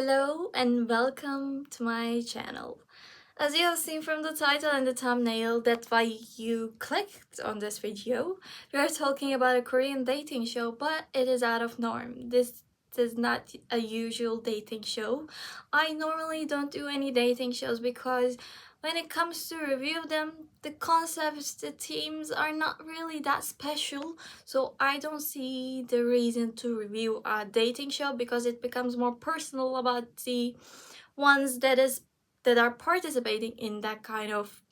Hello and welcome to my channel. As you have seen from the title and the thumbnail, that's why you clicked on this video. We are talking about a Korean dating show, but it is out of norm. This is not a usual dating show. I normally don't do any dating shows because when it comes to review them, the concepts, the themes are not really that special. So I don't see the reason to review a dating show because it becomes more personal about the ones that are participating in that kind of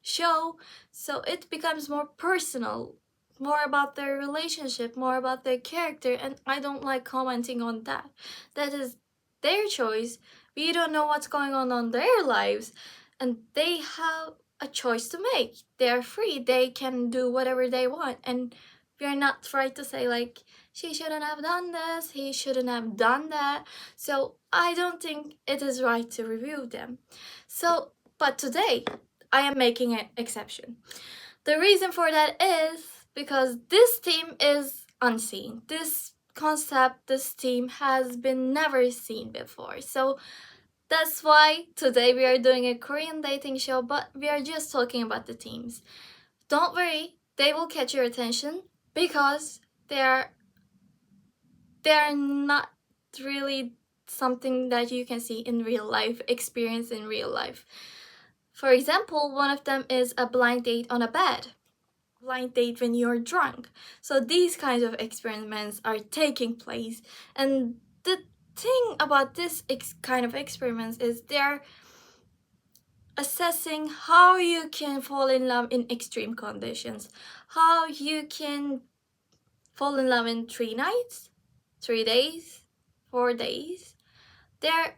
show. So it becomes more personal, more about their relationship, more about their character, and I don't like commenting on that. That is their choice. We don't know what's going on their lives, and they have a choice to make. They are free. They can do whatever they want, and we are not right to say like she shouldn't have done this, he shouldn't have done that. So I don't think it is right to review them. So, but today I am making an exception. The reason for that is because this theme is unseen. This concept, this theme has been never seen before. So that's why today we are doing a Korean dating show, but we are just talking about the themes. Don't worry, they will catch your attention because they are not really something that you can see in real life, experience in real life. For example, one of them is a blind date on a bed. Blind date when you're drunk. So these kinds of experiments are taking place, and the thing about this kind of experiments is they're assessing how you can fall in love in extreme conditions, how you can fall in love in 3 nights, 3 days, 4 days. They're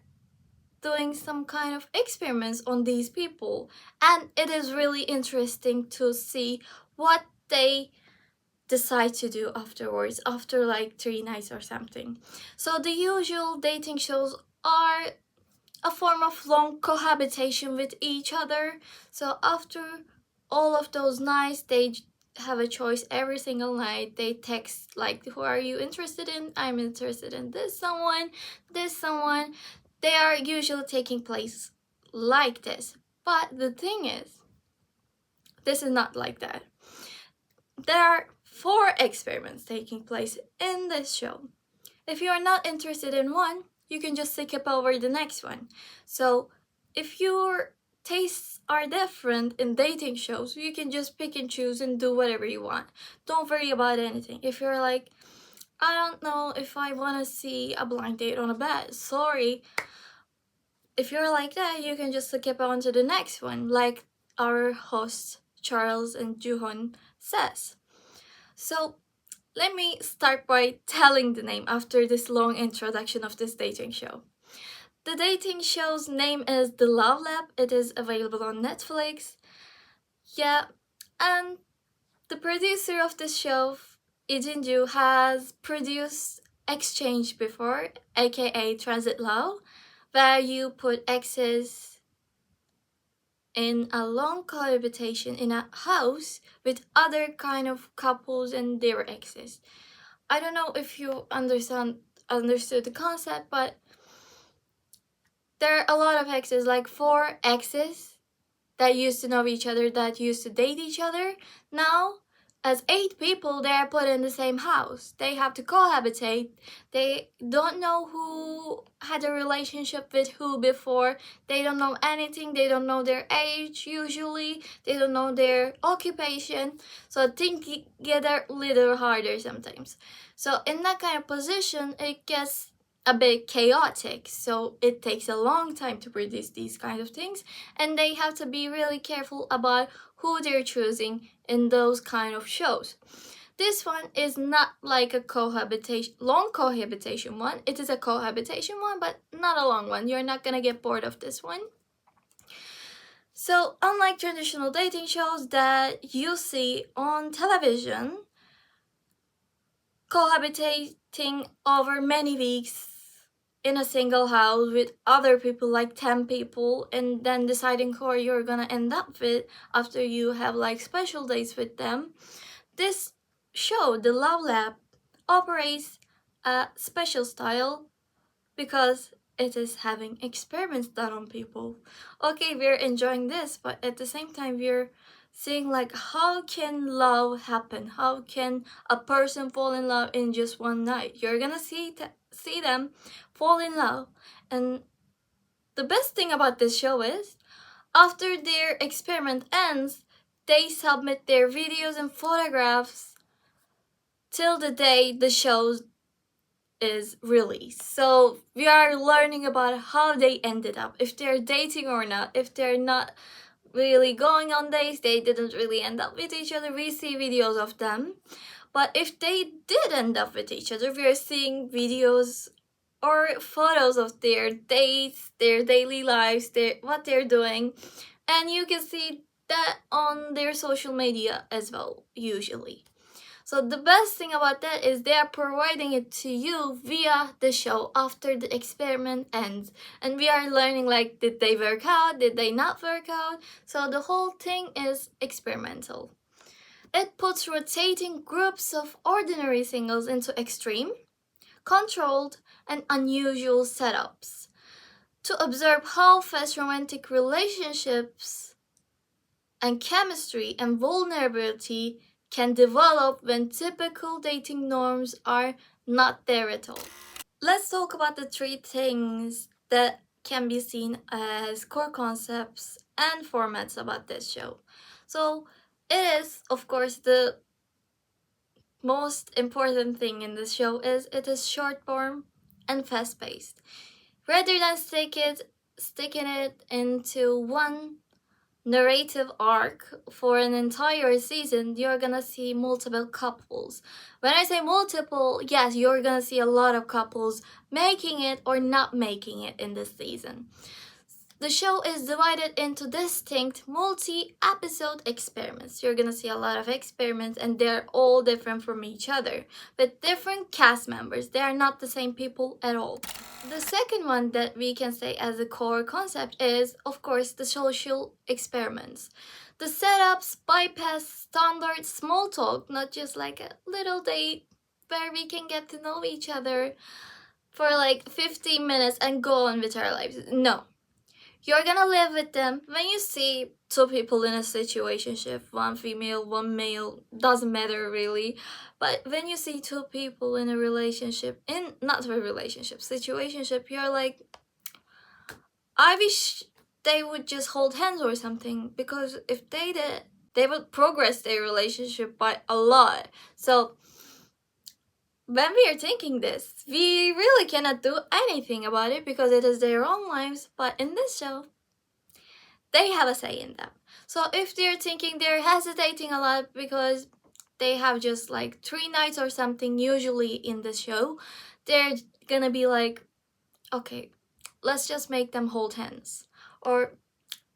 doing some kind of experiments on these people, and it is really interesting to see what they decide to do afterwards, after like 3 nights or something. So the usual dating shows are a form of long cohabitation with each other. So after all of those nights, they have a choice every single night. They text like, who are you interested in? I'm interested in this someone, this someone. They are usually taking place like this. But the thing is, this is not like that. There are 4 experiments taking place in this show. If you are not interested in one, you can just skip over the next one. So if your tastes are different in dating shows, you can just pick and choose and do whatever you want. Don't worry about anything. If you're like, I don't know if I want to see a blind date on a bed, sorry. If you're like that, you can just skip on to the next one, like our host Charles and Juhon says. So let me start by telling the name after this long introduction of this dating show. The dating show's name is The Love Lab. It is available on Netflix. Yeah, and the producer of this show, Lee Jin-ju, has produced Exchange before, aka Transit Love, where you put exes in a long cohabitation in a house with other kind of couples and their exes. I don't know if you understood the concept, but there are a lot of exes, like 4 exes that used to know each other, that used to date each other. Now, as 8 people, they are put in the same house. They have to cohabitate. They don't know who had a relationship with who before. They don't know anything. They don't know their age usually. They don't know their occupation. So things get a little harder sometimes. So in that kind of position, it gets a bit chaotic. So it takes a long time to produce these kind of things, and they have to be really careful about who they're choosing in those kind of shows. This one is not like a long cohabitation one. It is a cohabitation one, but not a long one. You're not gonna get bored of this one. So unlike traditional dating shows that you see on television, cohabitating over many weeks in a single house with other people, like 10 people, and then deciding who you're gonna end up with after you have like special dates with them. This show, The Love Lab, operates a special style because it is having experiments done on people. Okay, we're enjoying this, but at the same time, we're seeing like how can love happen? How can a person fall in love in just one night? You're gonna see them fall in love, and the best thing about this show is after their experiment ends, they submit their videos and photographs till the day the show is released. So we are learning about how they ended up, if they're dating or not, if they're not really going on dates, they didn't really end up with each other. We see videos of them. But if they did end up with each other, we are seeing videos or photos of their dates, their daily lives, what they're doing, and you can see that on their social media as well, usually. So the best thing about that is they are providing it to you via the show after the experiment ends. And we are learning like, did they work out? Did they not work out? So the whole thing is experimental. It puts rotating groups of ordinary singles into extreme, controlled, and unusual setups to observe how fast romantic relationships and chemistry and vulnerability can develop when typical dating norms are not there at all. Let's talk about the three things that can be seen as core concepts and formats about this show. So it is, of course, the most important thing in this show is it is short form and fast paced. Rather than sticking it into one narrative arc for an entire season, you're gonna see multiple couples. When I say multiple, yes, you're gonna see a lot of couples making it or not making it in this season. The show is divided into distinct multi-episode experiments. You're gonna see a lot of experiments and they're all different from each other, with different cast members. They are not the same people at all. The second one that we can say as a core concept is, of course, the social experiments. The setups bypass standard small talk, not just like a little date where we can get to know each other for like 15 minutes and go on with our lives. No. You're gonna live with them. When you see two people in a situationship, one female, one male, doesn't matter really. But when you see two people in a relationship, not a relationship, situationship, you're like, I wish they would just hold hands or something, because if they did, they would progress their relationship by a lot. So when we are thinking this, we really cannot do anything about it because it is their own lives. But in this show, they have a say in them. So if they're thinking they're hesitating a lot because they have just like 3 nights or something usually in the show, they're gonna be like, okay, let's just make them hold hands, or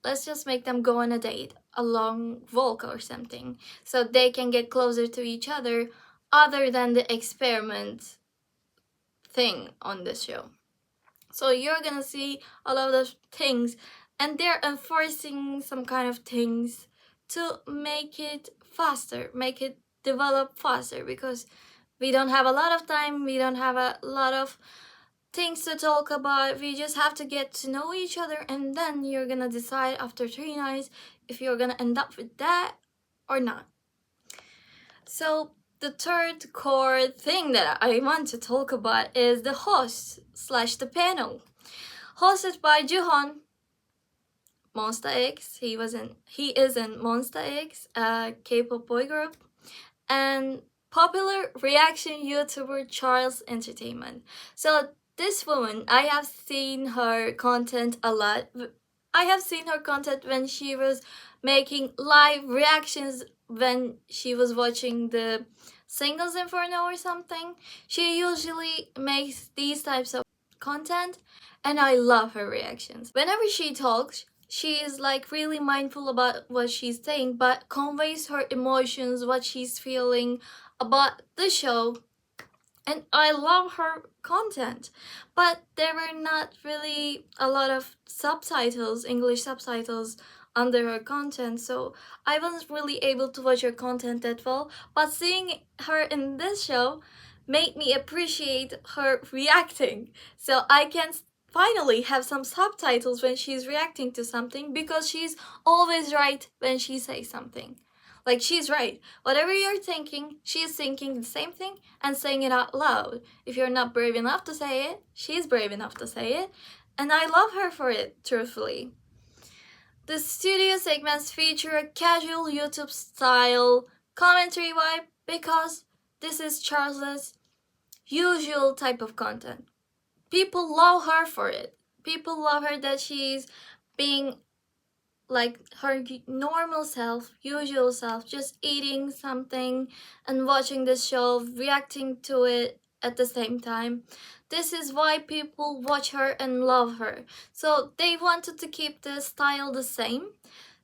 let's just make them go on a date, a long walk or something, so they can get closer to each other than the experiment thing on the show. So you're gonna see a lot of things, and they're enforcing some kind of things to make it faster, make it develop faster, because we don't have a lot of time, we don't have a lot of things to talk about. We just have to get to know each other, and then you're gonna decide after 3 nights if you're gonna end up with that or not. So the third core thing that I want to talk about is the host / the panel. Hosted by Joohwan, Monsta X. He is in Monsta X, a K-pop boy group, and popular reaction YouTuber Charles Entertainment. So this woman, I have seen her content a lot. I have seen her content when she was making live reactions when she was watching the Singles Inferno or something. She usually makes these types of content, and I love her reactions. Whenever she talks, she is like really mindful about what she's saying, but conveys her emotions, what she's feeling about the show. And I love her content, but there were not really a lot of subtitles, English subtitles under her content, so I wasn't really able to watch her content that well. But seeing her in this show made me appreciate her reacting, so I can finally have some subtitles when she's reacting to something, because she's always right when she says something. Like, she's right. Whatever you're thinking, she's thinking the same thing and saying it out loud. If you're not brave enough to say it, she's brave enough to say it. And I love her for it, truthfully. The studio segments feature a casual YouTube style commentary vibe because this is Charles's usual type of content. People love her for it. People love her that she's being like her normal self, usual self, just eating something and watching this show, reacting to it at the same time. This is why people watch her and love her. So they wanted to keep the style the same.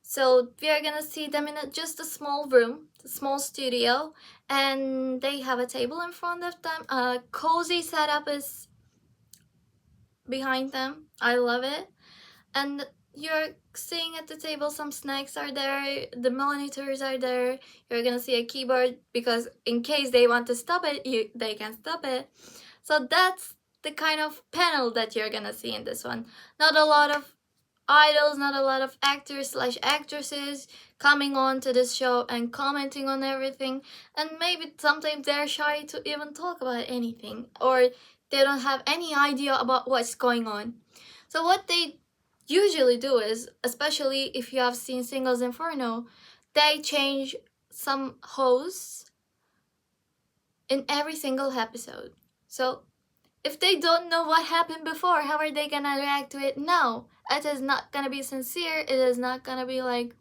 So we are gonna see them in just a small room, a small studio, and they have a table in front of them. A cozy setup is behind them. I love it. And you're seeing at the table some snacks are there, the monitors are there, you're gonna see a keyboard because in case they want to stop it, they can stop it. So that's the kind of panel that you're gonna see in this one. Not a lot of idols, not a lot of actors slash actresses coming on to this show and commenting on everything, and maybe sometimes they're shy to even talk about anything, or they don't have any idea about what's going on. So what they usually do is, especially if you have seen Singles Inferno, they change some hosts in every single episode. So if they don't know what happened before, how are they gonna react to it now? It is not gonna be sincere. It is not gonna be like,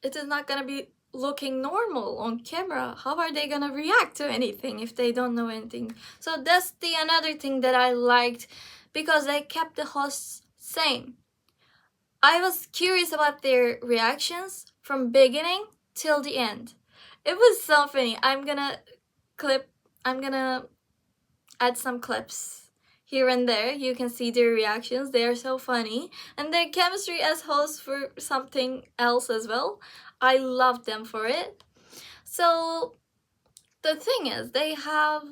it is not gonna be looking normal on camera. How are they gonna react to anything if they don't know anything? So that's the another thing that I liked, because they kept the hosts same. I was curious about their reactions from beginning till the end. It was so funny. I'm gonna add some clips here and there. You can see their reactions. They are so funny, and their chemistry as hosts for something else as well. I love them for it. So the thing is, they have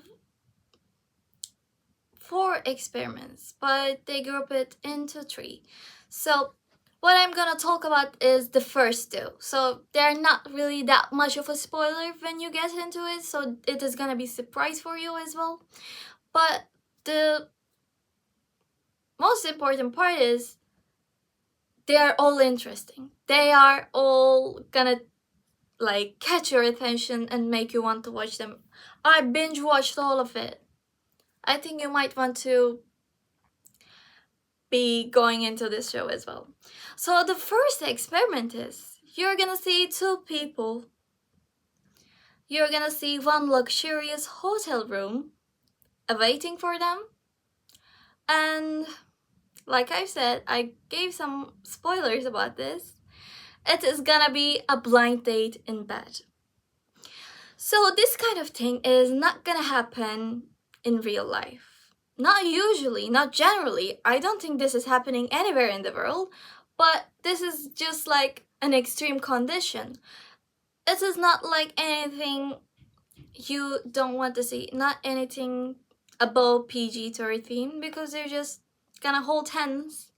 4 experiments, but they group it into 3. So what I'm gonna talk about is the first 2. So they're not really that much of a spoiler when you get into it, so it is gonna be a surprise for you as well. But the most important part is they are all interesting. They are all gonna like catch your attention and make you want to watch them. I binge watched all of it. I think you might want to be going into this show as well. So the first experiment is, you're gonna see 2 people. You're gonna see one luxurious hotel room awaiting for them, and like I said, I gave some spoilers about this. It is gonna be a blind date in bed. So this kind of thing is not gonna happen in real life. Not usually, not generally. I don't think this is happening anywhere in the world, but this is just like an extreme condition. It is not like anything you don't want to see, not anything above PG-13, because they're just gonna hold hands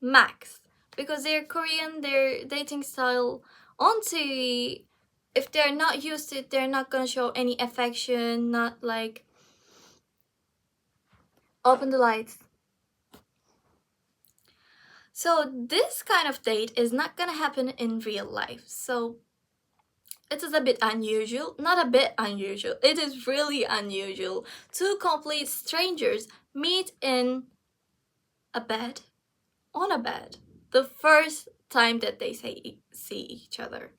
max, because they're Korean, their dating style on TV, if they're not used to it, they're not gonna show any affection, not like open the lights. So this kind of date is not gonna happen in real life. So it is a bit unusual, not a bit unusual, it is really unusual. 2 complete strangers meet in a bed, on a bed, the first time that they see each other.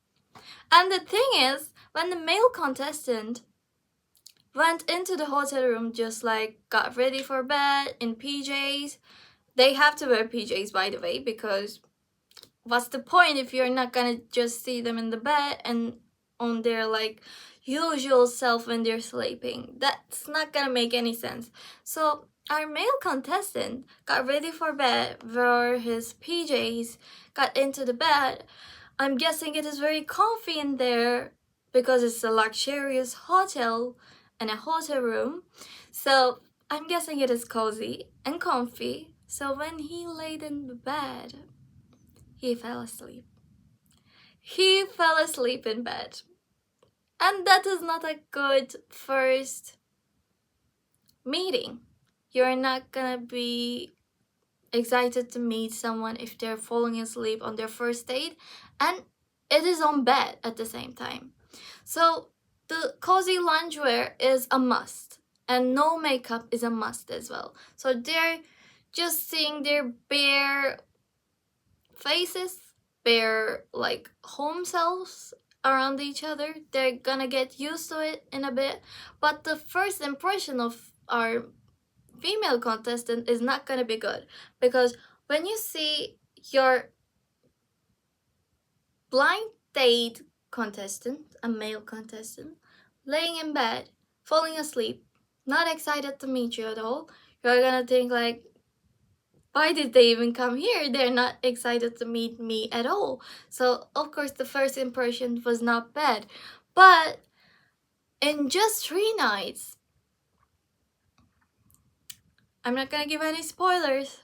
And the thing is, when the male contestant went into the hotel room, just like got ready for bed in PJs, they have to wear PJs, by the way, because what's the point if you're not gonna just see them in the bed and on their like usual self when they're sleeping? That's not gonna make any sense. So our male contestant got ready for bed, wore his PJs, got into the bed. I'm guessing it is very comfy in there because it's a luxurious hotel and a hotel room. So I'm guessing it is cozy and comfy. So when he laid in the bed, he fell asleep. He fell asleep in bed. And that is not a good first meeting. You're not gonna be excited to meet someone if they're falling asleep on their first date, and it is on bed at the same time. So the cozy loungewear is a must, and no makeup is a must as well. So they're just seeing their bare faces, bare like home selves around each other. They're gonna get used to it in a bit, but the first impression of our female contestant is not gonna be good, because when you see your blind date contestant, a male contestant, laying in bed, falling asleep, not excited to meet you at all, you're gonna think like, why did they even come here? They're not excited to meet me at all. So of course the first impression was not bad. But in just 3 nights, I'm not gonna give any spoilers,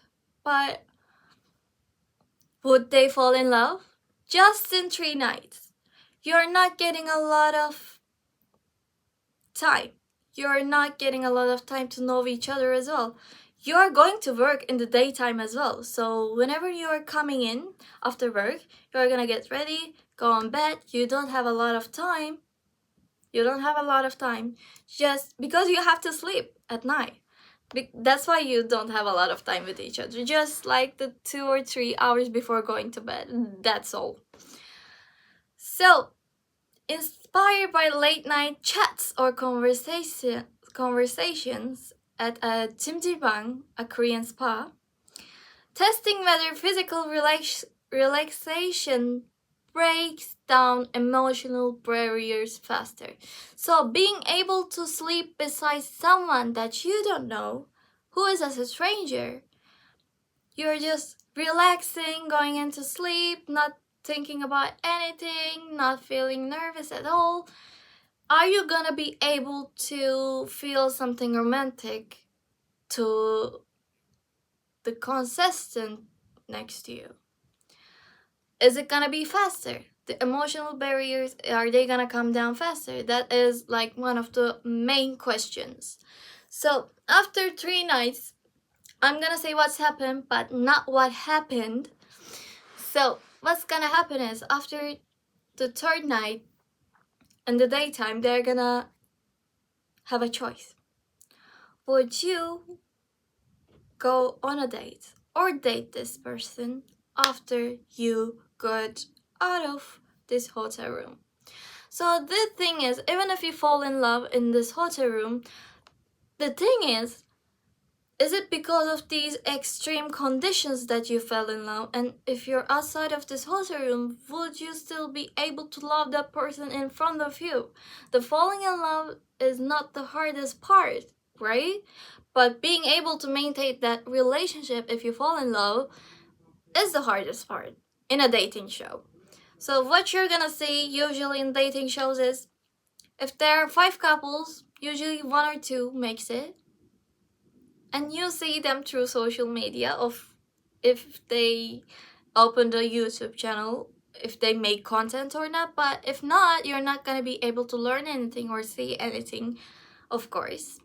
but would they fall in love? Just in 3 nights. You're not getting a lot of time. You're not getting a lot of time to know each other as well. You're going to work in the daytime as well. So whenever you're coming in after work, you're gonna get ready, go on bed. You don't have a lot of time. You don't have a lot of time just because you have to sleep at night. That's why you don't have a lot of time with each other. Just like the 2 or 3 hours before going to bed. That's all. So, inspired by late night chats or conversations at a Jjimjilbang, a Korean spa, testing whether physical relaxation breaks down emotional barriers faster. So being able to sleep beside someone that you don't know, who is as a stranger, you're just relaxing, going into sleep, not thinking about anything, not feeling nervous at all. Are you gonna be able to feel something romantic to the contestant next to you? Is it gonna be faster? The emotional barriers, are they gonna come down faster? That is like one of the main questions. So after 3 nights, I'm gonna say what's happened, but not what happened. So what's gonna happen is after the 3rd night in the daytime, they're gonna have a choice. Would you go on a date or date this person after you got out of this hotel room? So the thing is, even if you fall in love in this hotel room, the thing is it because of these extreme conditions that you fell in love? And if you're outside of this hotel room, would you still be able to love that person in front of you? The falling in love is not the hardest part, right? But being able to maintain that relationship if you fall in love is the hardest part in a dating show. So what you're gonna see usually in dating shows is, if there are 5 couples, usually 1 or 2 makes it. And you see them through social media of if they open the YouTube channel, if they make content or not. But if not, you're not gonna be able to learn anything or see anything, of course.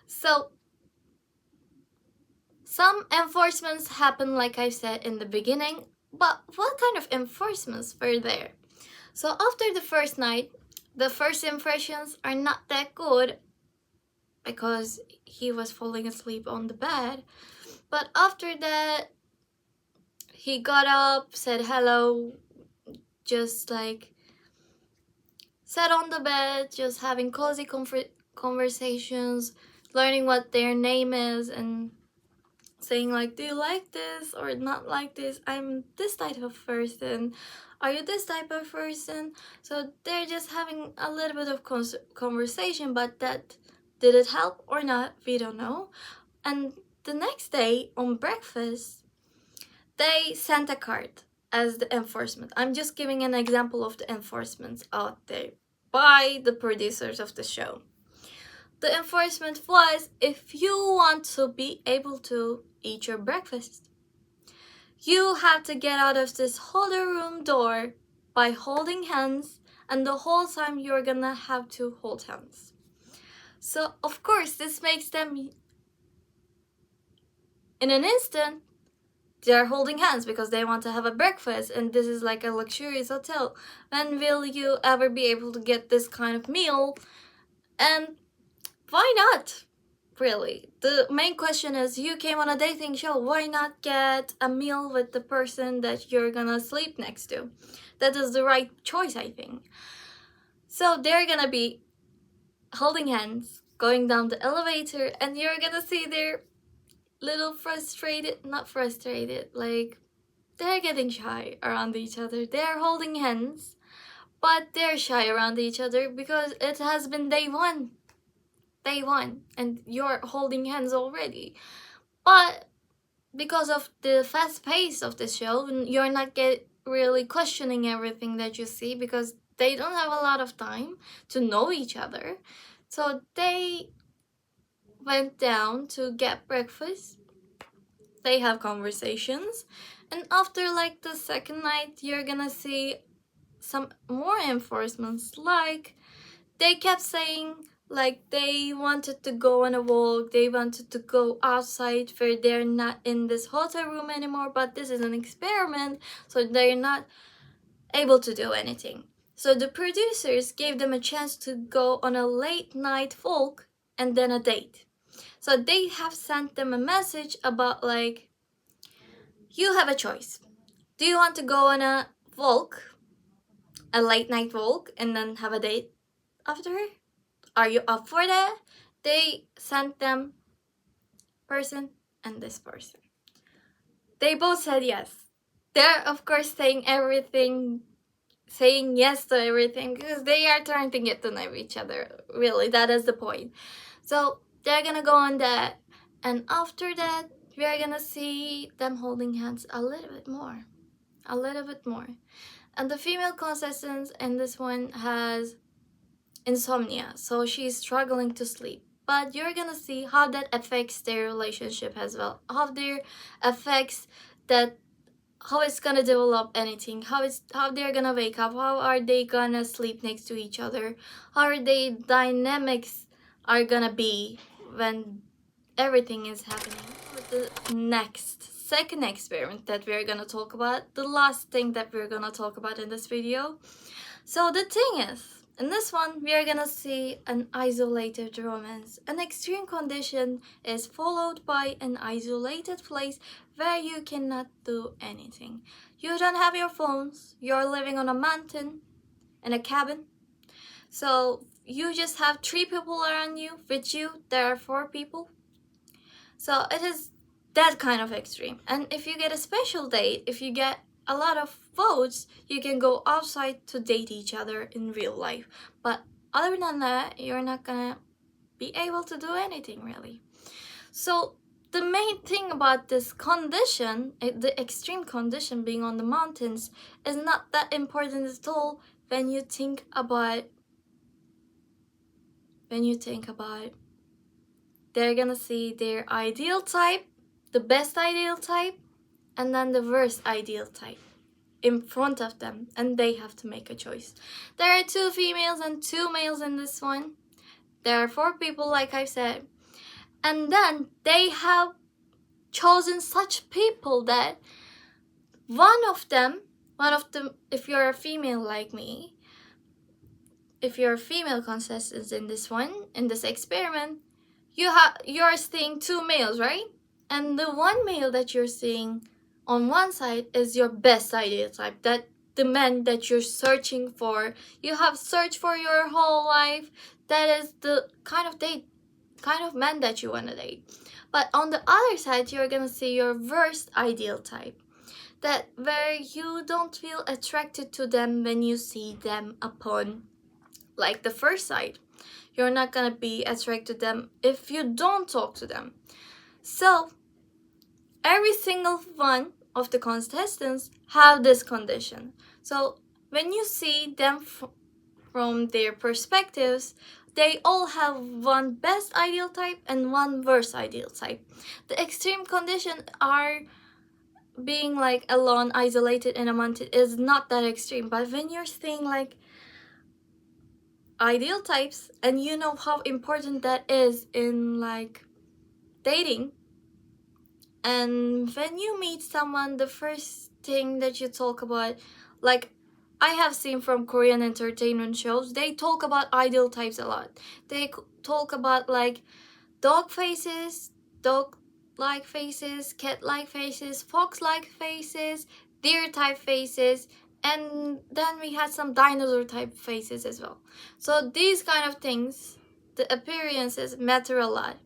So some enforcements happen, like I said in the beginning, but what kind of enforcements were there? So after the first night, the first impressions are not that good because he was falling asleep on the bed. But after that, he got up, said hello, just like sat on the bed, just having cozy conversations, learning what their name is, and saying like, do you like this or not like this? I'm this type of person. Are you this type of person? So they're just having a little bit of conversation, but that did it help or not? We don't know. And the next day on breakfast, they sent a card as the enforcement. I'm just giving an example of the enforcements out there by the producers of the show. The enforcement was, if you want to be able to eat your breakfast, you have to get out of this hotel room door by holding hands, and the whole time you're gonna have to hold hands. So of course this makes them, in an instant, they're holding hands because they want to have a breakfast, and this is like a luxurious hotel. When will you ever be able to get this kind of meal? And why not? Really, the main question is, you came on a dating show, why not get a meal with the person that you're gonna sleep next to? That is the right choice, I think. So they're gonna be holding hands, going down the elevator, and you're gonna see they're little frustrated, not frustrated, like they're getting shy around each other. They're holding hands, but they're shy around each other because it has been day one, and you're holding hands already. But because of the fast pace of the show, you're not really questioning everything that you see, because they don't have a lot of time to know each other. So they went down to get breakfast, they have conversations, and after like the second night you're gonna see some more enforcements. Like, they kept saying like they wanted to go on a walk, they wanted to go outside, where they're not in this hotel room anymore, but this is an experiment, so they're not able to do anything. So the producers gave them a chance to go on a late night walk and then a date. So they have sent them a message about like, you have a choice. Do you want to go on a walk, a late night walk, and then have a date after? Are you up for that? They sent them person and this person. They both said yes. They're of course saying yes to everything, because they are trying to get to know each other. Really, that is the point. So they're gonna go on that, and after that we are gonna see them holding hands a little bit more. And the female contestant in this one has insomnia, so she's struggling to sleep. But you're gonna see how that affects their relationship as well, how it's gonna develop anything, how they're gonna wake up, how are they gonna sleep next to each other, how are they dynamics are gonna be when everything is happening. The second experiment that we're gonna talk about, the last thing that we're gonna talk about in this video. So the thing is, in this one we are gonna see an isolated romance. An extreme condition is followed by an isolated place where you cannot do anything. You don't have your phones, you're living on a mountain in a cabin, so you just have 3 people around you. With you there are 4 people. So it is that kind of extreme. And if you get a special date, if you get a lot of votes, you can go outside to date each other in real life. But other than that, you're not gonna be able to do anything really. So the main thing about this condition, the extreme condition being on the mountains, is not that important at all when you think about they're gonna see their ideal type, the best ideal type, and then the worst ideal type in front of them, and they have to make a choice. There are 2 females and 2 males in this one. There are 4 people, like I said, and then they have chosen such people that one of them, if you're a female like me, if you're a female contestant in this experiment, you're seeing 2 males, right? And the one male that you're seeing on one side is your best ideal type, that the man that you're searching for, you have searched for your whole life. That is the kind of man that you want to date. But on the other side, you're gonna see your worst ideal type, that where you don't feel attracted to them when you see them upon like the first sight. You're not gonna be attracted to them if you don't talk to them. So every single one of the contestants have this condition. So when you see them from their perspectives, they all have one best ideal type and one worst ideal type. The extreme conditions are being like alone, isolated in a mountain is not that extreme. But when you're saying like ideal types, and you know how important that is in like dating, and when you meet someone, the first thing that you talk about, like I have seen from Korean entertainment shows, they talk about ideal types a lot. They talk about like dog faces, dog like faces, cat like faces, fox like faces, deer type faces, and then we had some dinosaur type faces as well. So these kind of things, the appearances matter a lot,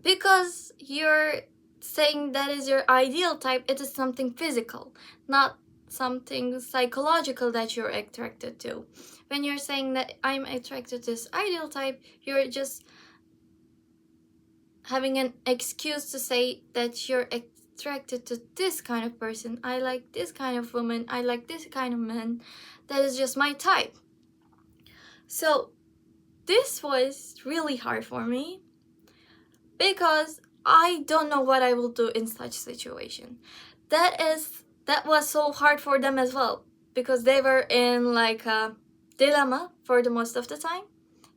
because you're saying that is your ideal type. It is something physical, not something psychological that you're attracted to. When you're saying that I'm attracted to this ideal type, you're just having an excuse to say that you're attracted to this kind of person. I like this kind of woman. I like this kind of man. That is just my type. So this was really hard for me, because I don't know what I will do in such situation. That was so hard for them as well, because they were in like a dilemma for the most of the time.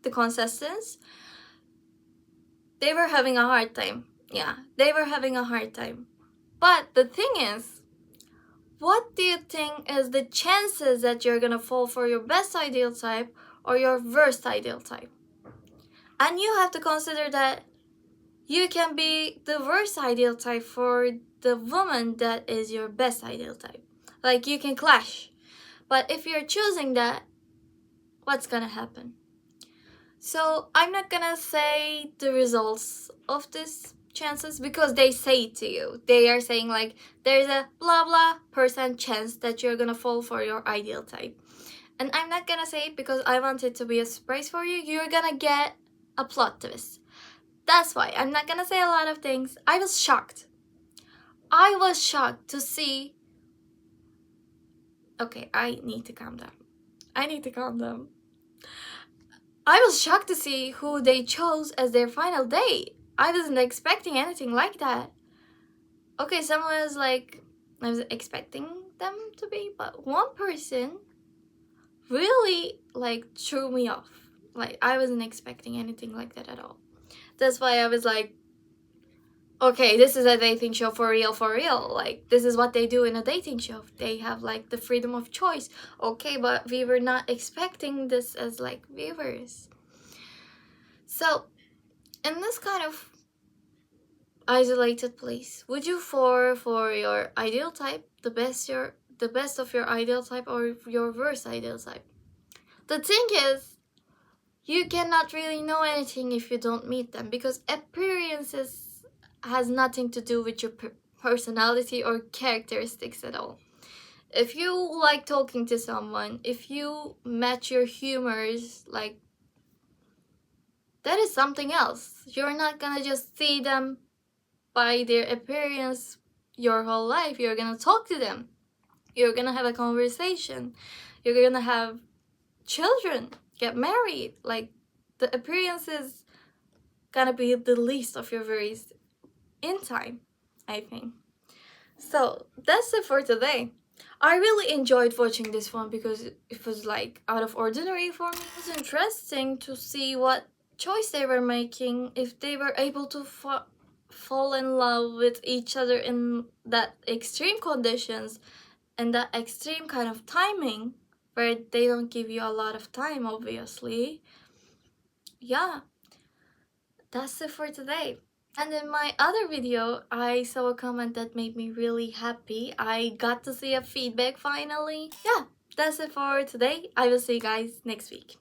The contestants, they were having a hard time. Yeah, they were having a hard time. But the thing is, what do you think is the chances that you're gonna fall for your best ideal type or your worst ideal type? And you have to consider that you can be the worst ideal type for the woman that is your best ideal type. Like you can clash. But if you're choosing that, what's gonna happen? So I'm not gonna say the results of this chances, because they say it to you. They are saying like there's a blah blah % chance that you're gonna fall for your ideal type. And I'm not gonna say it because I want it to be a surprise for you. You're gonna get a plot twist. That's why I'm not gonna say a lot of things. I was shocked. I was shocked to see. Okay, I need to calm down. I need to calm down. I was shocked to see who they chose as their final date. I wasn't expecting anything like that. Okay, someone was like, I was expecting them to be, but one person really like threw me off. Like I wasn't expecting anything like that at all. That's why I was like, okay, this is a dating show for real, for real. Like, this is what they do in a dating show. They have, like, the freedom of choice. Okay, but we were not expecting this as, like, viewers. So, in this kind of isolated place, would you fall for your ideal type, the best of your ideal type, or your worst ideal type? The thing is, you cannot really know anything if you don't meet them, because appearances has nothing to do with your personality or characteristics at all. If you like talking to someone, if you match your humors, like, that is something else. You're not gonna just see them by their appearance your whole life. You're gonna talk to them. You're gonna have a conversation. You're gonna have children, get married. Like, the appearance is gonna be the least of your worries in time, I think. So that's it for today. I really enjoyed watching this one because it was like out of ordinary for me. It was interesting to see what choice they were making, if they were able to fall in love with each other in that extreme conditions and that extreme kind of timing where they don't give you a lot of time, obviously. Yeah, that's it for today. And in my other video, I saw a comment that made me really happy. I got to see a feedback finally. Yeah, that's it for today. I will see you guys next week.